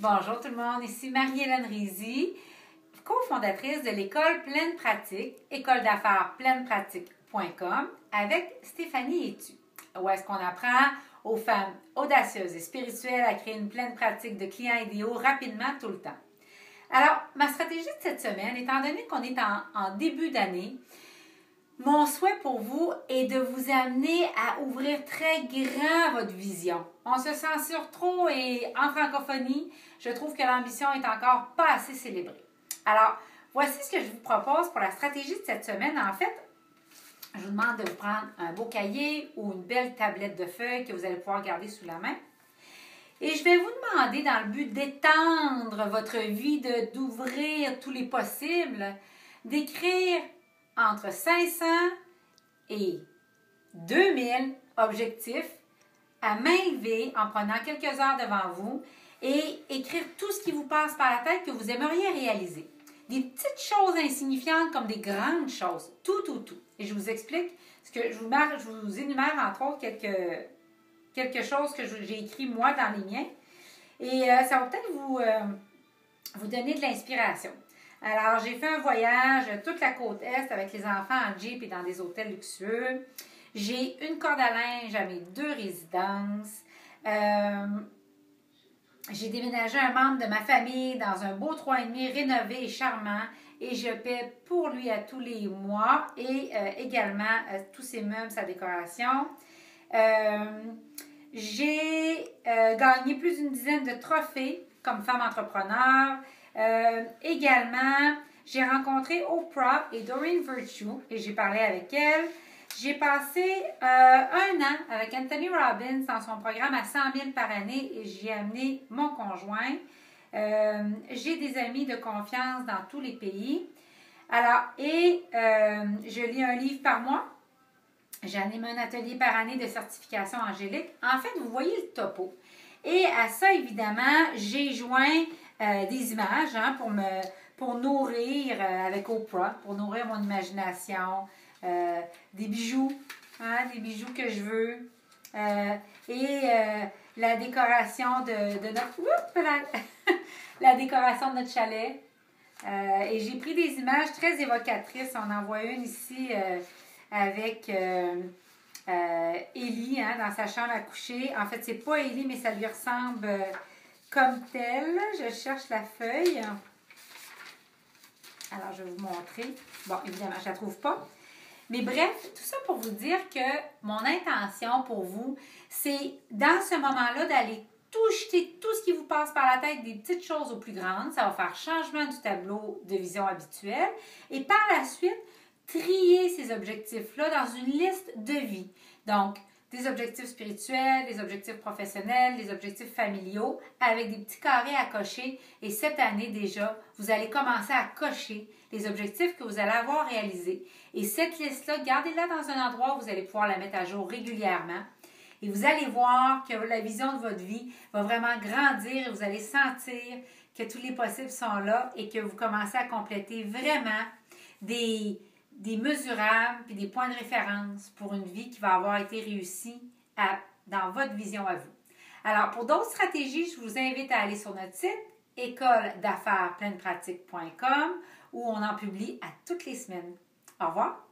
Bonjour tout le monde, ici Marie-Hélène Rizy, cofondatrice de l'école Pleine Pratique, école d'affaires pleinepratique.com avec Stéphanie Etu, où est-ce qu'on apprend aux femmes audacieuses et spirituelles à créer une pleine pratique de clients idéaux rapidement tout le temps. Alors, ma stratégie de cette semaine, étant donné qu'on est en début d'année, mon souhait pour vous est de vous amener à ouvrir très grand votre vision. On se censure trop et en francophonie, je trouve que l'ambition est encore pas assez célébrée. Alors, voici ce que je vous propose pour la stratégie de cette semaine. En fait, je vous demande de vous prendre un beau cahier ou une belle tablette de feuilles que vous allez pouvoir garder sous la main. Et je vais vous demander, dans le but d'étendre votre vie, d'ouvrir tous les possibles, d'écrire entre 500 et 2000 objectifs à main levée en prenant quelques heures devant vous et écrire tout ce qui vous passe par la tête que vous aimeriez réaliser. Des petites choses insignifiantes comme des grandes choses. Tout. Et je vous explique ce que je vous énumère entre autres quelque chose que j'ai écrit moi dans les miens. Et ça va peut-être vous donner de l'inspiration. Alors, j'ai fait un voyage toute la côte Est avec les enfants en Jeep et dans des hôtels luxueux. J'ai une corde à linge à mes 2 résidences. J'ai déménagé un membre de ma famille dans un beau 3,5 rénové et charmant et je paie pour lui à tous les mois et également tous ses meubles, sa décoration. J'ai gagné plus d'une dizaine de trophées comme femme entrepreneur. Également, j'ai rencontré Oprah et Doreen Virtue et j'ai parlé avec elle. J'ai passé 1 an avec Anthony Robbins dans son programme à 100 000 par année et j'ai amené mon conjoint. J'ai des amis de confiance dans tous les pays. Alors, je lis un livre par mois. J'anime un atelier par année de certification angélique. En fait, vous voyez le topo. Et à ça, évidemment, j'ai joint des images pour nourrir avec Oprah, pour nourrir mon imagination, des bijoux que je veux, la décoration de notre la décoration de notre chalet. Et j'ai pris des images très évocatrices. On en voit une ici avec Ellie dans sa chambre à coucher. En fait, c'est pas Ellie, mais ça lui ressemble comme telle. Je cherche la feuille. Alors, je vais vous montrer. Bon, évidemment, je la trouve pas. Mais bref, tout ça pour vous dire que mon intention pour vous, c'est dans ce moment-là d'aller tout jeter, tout ce qui vous passe par la tête, des petites choses aux plus grandes. Ça va faire changement du tableau de vision habituel. Et par la suite, trier ces objectifs-là dans une liste de vie. Donc, des objectifs spirituels, des objectifs professionnels, des objectifs familiaux, avec des petits carrés à cocher. Et cette année déjà, vous allez commencer à cocher les objectifs que vous allez avoir réalisés. Et cette liste-là, gardez-la dans un endroit où vous allez pouvoir la mettre à jour régulièrement. Et vous allez voir que la vision de votre vie va vraiment grandir et vous allez sentir que tous les possibles sont là et que vous commencez à compléter vraiment des mesurables et des points de référence pour une vie qui va avoir été réussie dans votre vision à vous. Alors, pour d'autres stratégies, je vous invite à aller sur notre site école d'affaires pleinepratique.com où on en publie à toutes les semaines. Au revoir!